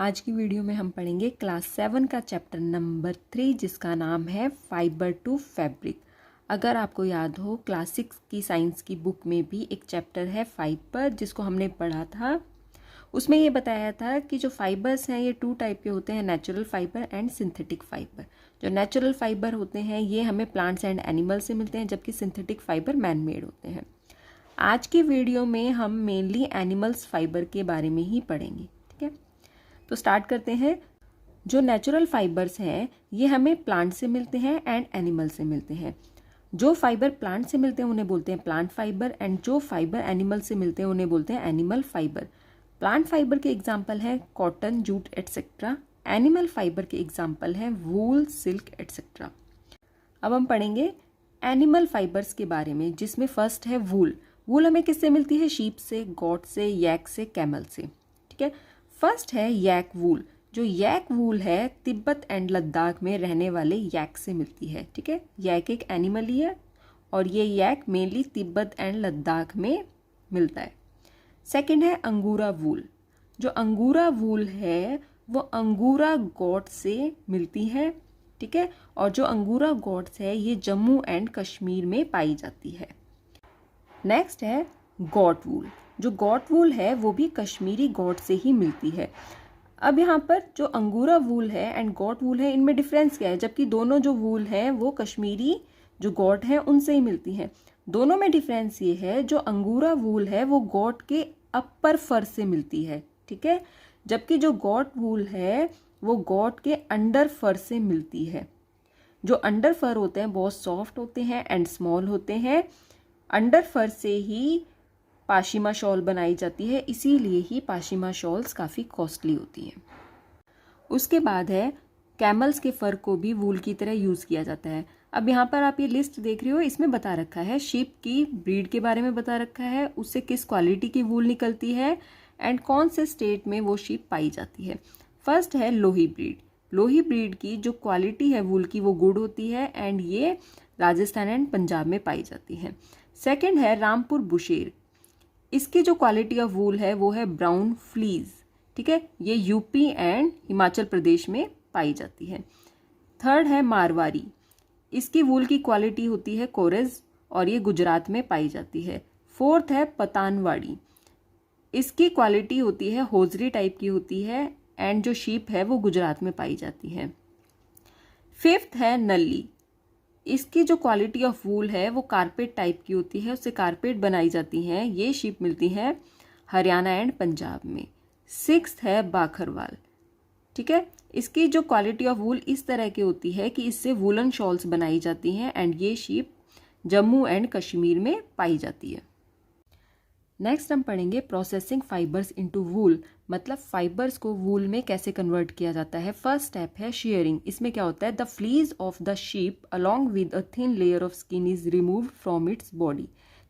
आज की वीडियो में हम पढ़ेंगे क्लास 7 का चैप्टर नंबर 3 जिसका नाम है फाइबर टू फैब्रिक। अगर आपको याद हो क्लास 6 की साइंस की बुक में भी एक चैप्टर है फाइबर जिसको हमने पढ़ा था। उसमें ये बताया था कि जो फाइबर्स हैं ये 2 टाइप के होते हैं, natural fibre and synthetic fibre. जो नेचुरल फाइबर होते हैं ये हमें प्लांट्स एंड एनिमल से मिलते हैं, जबकि सिंथेटिक फाइबर मैन मेड होते हैं। आज की वीडियो में हम मेनली एनिमल्स फाइबर के बारे में ही पढ़ेंगे। ठीक है, तो स्टार्ट करते हैं। जो नेचुरल फाइबर्स हैं ये हमें प्लांट से मिलते हैं एंड एनिमल से मिलते हैं। जो फाइबर प्लांट से मिलते हैं उन्हें बोलते हैं प्लांट फाइबर, एंड जो फाइबर एनिमल से मिलते हैं उन्हें बोलते हैं एनिमल फाइबर। प्लांट फाइबर के एग्जाम्पल हैं cotton, jute etcetera. Animal fibre के एग्जाम्पल हैं वूल, सिल्क एटसेट्रा। अब हम पढ़ेंगे एनिमल फाइबर्स के बारे में, जिसमें फर्स्ट है वूल। वूल हमें किससे मिलती है? शीप से, गॉट से, यैक से, कैमल से। ठीक है, फर्स्ट है यैक वूल। जो यैक वूल है तिब्बत एंड लद्दाख में रहने वाले यैक से मिलती है। ठीक है, यैक एक एनिमल ही है और ये यैक मेनली तिब्बत एंड लद्दाख में मिलता है। सेकंड है अंगूरा वूल। जो अंगूरा वूल है वो अंगूरा गॉट से मिलती है। ठीक है, और जो अंगूरा गॉट्स है ये जम्मू एंड कश्मीर में पाई जाती है। नेक्स्ट है गॉट वूल। जो गॉट वूल है वो भी कश्मीरी गॉट से ही मिलती है। अब यहाँ पर जो अंगूरा वूल है एंड गॉट वूल है इनमें डिफरेंस क्या है? जबकि दोनों जो वूल हैं वो कश्मीरी जो गॉट है उनसे ही मिलती हैं। दोनों में डिफरेंस ये है, जो अंगूरा वूल है वो गॉट के अपर फर से मिलती है। ठीक है, जबकि जो गॉट वूल है वो गॉट के अंडर फर से मिलती है। जो अंडर फर होते हैं बहुत सॉफ्ट होते हैं एंड स्मॉल होते हैं। अंडर फर से ही पाशिमा शॉल बनाई जाती है, इसीलिए ही पाशिमा शॉल्स काफ़ी कॉस्टली होती हैं। उसके बाद है कैमल्स के फर को भी वूल की तरह यूज़ किया जाता है। अब यहाँ पर आप ये लिस्ट देख रहे हो, इसमें बता रखा है शीप की ब्रीड के बारे में बता रखा है, उससे किस क्वालिटी की वूल निकलती है एंड कौन से स्टेट में वो शीप पाई जाती है। फर्स्ट है लोही ब्रीड। लोही ब्रीड की जो क्वालिटी है वूल की वो गुड होती है एंड ये राजस्थान एंड पंजाब में पाई जाती है। सेकेंड है रामपुर बुशेर। इसकी जो क्वालिटी ऑफ वूल है वो है ब्राउन फ्लीज। ठीक है, ये यूपी एंड हिमाचल प्रदेश में पाई जाती है। थर्ड है मारवाड़ी। इसकी वूल की क्वालिटी होती है कोरेज और ये गुजरात में पाई जाती है। फोर्थ है पतानवाड़ी। इसकी क्वालिटी होती है होजरी टाइप की होती है एंड जो शीप है वो गुजरात में पाई जाती है। फिफ्थ है नल्ली। इसकी जो क्वालिटी ऑफ वूल है वो कारपेट टाइप की होती है, उससे कारपेट बनाई जाती हैं। ये शीप मिलती है हरियाणा एंड पंजाब में। सिक्स्थ है बाखरवाल। ठीक है, इसकी जो क्वालिटी ऑफ वूल इस तरह की होती है कि इससे वूलन शॉल्स बनाई जाती हैं एंड ये शीप जम्मू एंड कश्मीर में पाई जाती है। नेक्स्ट हम पढ़ेंगे प्रोसेसिंग फाइबर्स इनटू वूल, मतलब फाइबर्स को वूल में कैसे कन्वर्ट किया जाता है। फर्स्ट स्टेप है शेयरिंग। इसमें क्या होता है? The fleas of the sheep along with a thin layer of skin is removed from its body.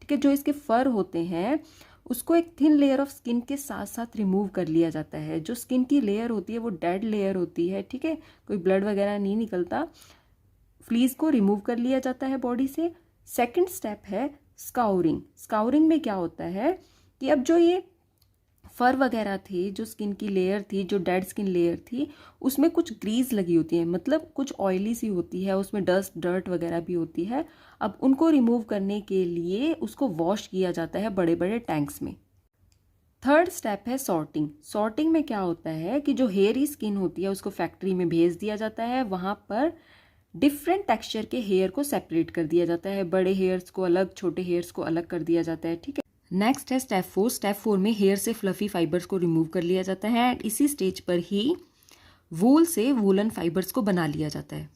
ठीक है, जो इसके फर होते हैं उसको एक थिन लेयर ऑफ स्किन के साथ साथ रिमूव कर लिया जाता है। जो स्किन की लेयर होती है वो डेड लेयर होती है। ठीक है, कोई ब्लड वगैरह नहीं निकलता, फ्लीज को रिमूव कर लिया जाता है बॉडी से। सेकेंड स्टेप है स्काउरिंग। स्काउरिंग में क्या होता है कि अब जो ये फर वगैरह थी, जो स्किन की लेयर थी, जो डेड स्किन लेयर थी, उसमें कुछ ग्रीस लगी होती है, मतलब कुछ ऑयली सी होती है, उसमें डस्ट डर्ट वगैरह भी होती है। अब उनको रिमूव करने के लिए उसको वॉश किया जाता है बड़े बड़े टैंक्स में। थर्ड स्टेप है सॉर्टिंग। सॉर्टिंग में क्या होता है कि जो हेयरी स्किन होती है उसको फैक्ट्री में भेज दिया जाता है। वहाँ पर डिफरेंट टेक्सचर के हेयर को सेपरेट कर दिया जाता है। बड़े हेयर्स को अलग, छोटे हेयर्स को अलग कर दिया जाता है। ठीक है, नेक्स्ट है स्टेप 4। स्टेप 4 में हेयर से फ्लफी फाइबर्स को रिमूव कर लिया जाता है एंड इसी स्टेज पर ही वूल से वूलन फाइबर्स को बना लिया जाता है।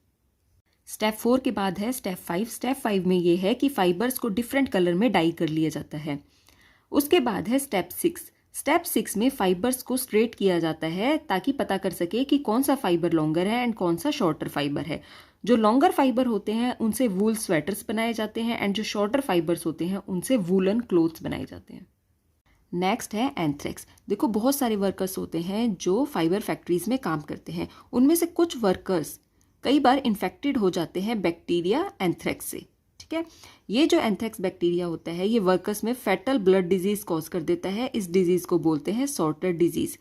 स्टेप 4 के बाद है स्टेप 5। स्टेप 5 में ये है कि फाइबर्स को डिफरेंट कलर में डाई कर लिया जाता है। उसके बाद है स्टेप 6। स्टेप 6 में फाइबर्स को स्ट्रेट किया जाता है ताकि पता कर सके कि कौन सा फाइबर लॉन्गर है एंड कौन सा शॉर्टर फाइबर है। जो लॉन्गर फाइबर होते हैं उनसे वूल स्वेटर्स बनाए जाते हैं एंड जो शॉर्टर फाइबर्स होते हैं उनसे वूलन क्लोथ्स बनाए जाते हैं। नेक्स्ट है एंथ्रेक्स। देखो, बहुत सारे वर्कर्स होते हैं जो फाइबर फैक्ट्रीज में काम करते हैं। उनमें से कुछ वर्कर्स कई बार इन्फेक्टेड हो जाते हैं बैक्टीरिया एंथ्रेक्स से। ठीक है, ये जो एंथ्रेक्स बैक्टीरिया होता है ये वर्कर्स में फैटल ब्लड डिजीज कॉज कर देता है। इस डिजीज को बोलते हैं सॉर्टर डिजीज।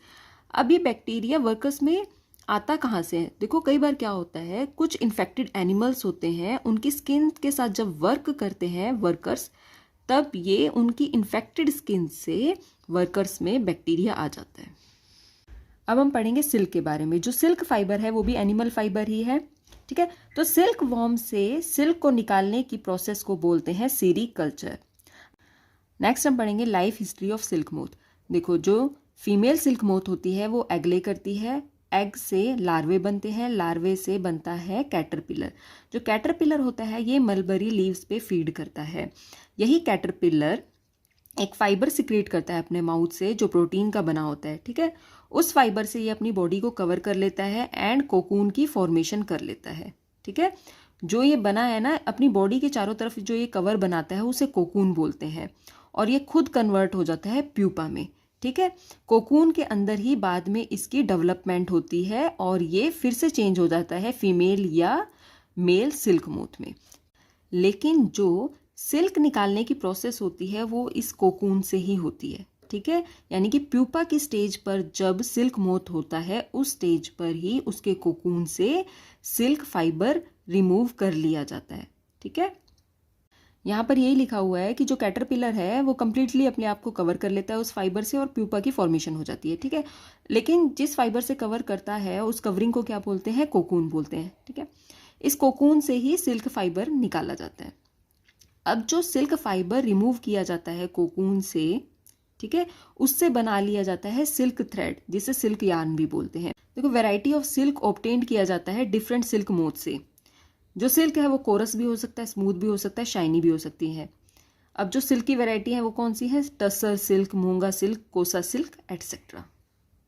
अब ये बैक्टीरिया वर्कर्स में आता कहाँ से है? देखो कई बार क्या होता है, कुछ इन्फेक्टेड एनिमल्स होते हैं, उनकी स्किन के साथ जब वर्क करते हैं वर्कर्स, तब ये उनकी इन्फेक्टेड स्किन से वर्कर्स में बैक्टीरिया आ जाता है। अब हम पढ़ेंगे सिल्क के बारे में। जो सिल्क फाइबर है वो भी एनिमल फाइबर ही है, ठीक है। तो सिल्क वॉर्म से सिल्क को निकालने की प्रोसेस को बोलते हैं सेरीकल्चर। नेक्स्ट हम पढ़ेंगे life history of silk moth. देखो जो फीमेल सिल्क मोथ होती है वो एग ले करती है, एग से लार्वे बनते हैं, लार्वे से बनता है कैटरपिलर। जो कैटरपिलर होता है ये मलबरी लीव्स पे फीड करता है। यही कैटरपिलर एक फाइबर सिक्रेट करता है अपने माउथ से जो प्रोटीन का बना होता है, ठीक है। उस फाइबर से ये अपनी बॉडी को कवर कर लेता है एंड कोकून की फॉर्मेशन कर लेता है, ठीक है। जो ये बना है ना अपनी बॉडी के चारों तरफ जो ये कवर बनाता है उसे कोकून बोलते हैं, और ये खुद कन्वर्ट हो जाता है प्यूपा में, ठीक है। कोकून के अंदर ही बाद में इसकी डेवलपमेंट होती है और ये फिर से चेंज हो जाता है फीमेल या मेल सिल्क मोथ में। लेकिन जो सिल्क निकालने की प्रोसेस होती है वो इस कोकून से ही होती है, ठीक है। यानी कि प्यूपा की स्टेज पर जब सिल्क मोथ होता है उस स्टेज पर ही उसके कोकून से सिल्क फाइबर रिमूव कर लिया जाता है, ठीक है। यहाँ पर यही लिखा हुआ है कि जो कैटरपिलर है वो कम्प्लीटली अपने आप को कवर कर लेता है उस फाइबर से और प्यूपा की फॉर्मेशन हो जाती है, ठीक है। लेकिन जिस फाइबर से कवर करता है उस कवरिंग को क्या बोलते हैं? कोकून बोलते हैं, ठीक है। इस कोकून से ही सिल्क फाइबर निकाला जाता है। अब जो सिल्क फाइबर रिमूव किया जाता है कोकून से, ठीक है, उससे बना लिया जाता है सिल्क थ्रेड, जिसे सिल्क यार्न भी बोलते हैं। देखो वैरायटी ऑफ सिल्क ऑब्टेन्ड किया जाता है डिफरेंट सिल्क मोथ से। जो सिल्क है वो कोरस भी हो सकता है, स्मूथ भी हो सकता है, शाइनी भी हो सकती है। अब जो सिल्क की वैरायटी है वो कौन सी है? टसर सिल्क, मूंगा सिल्क, कोसा सिल्क एटसेट्रा।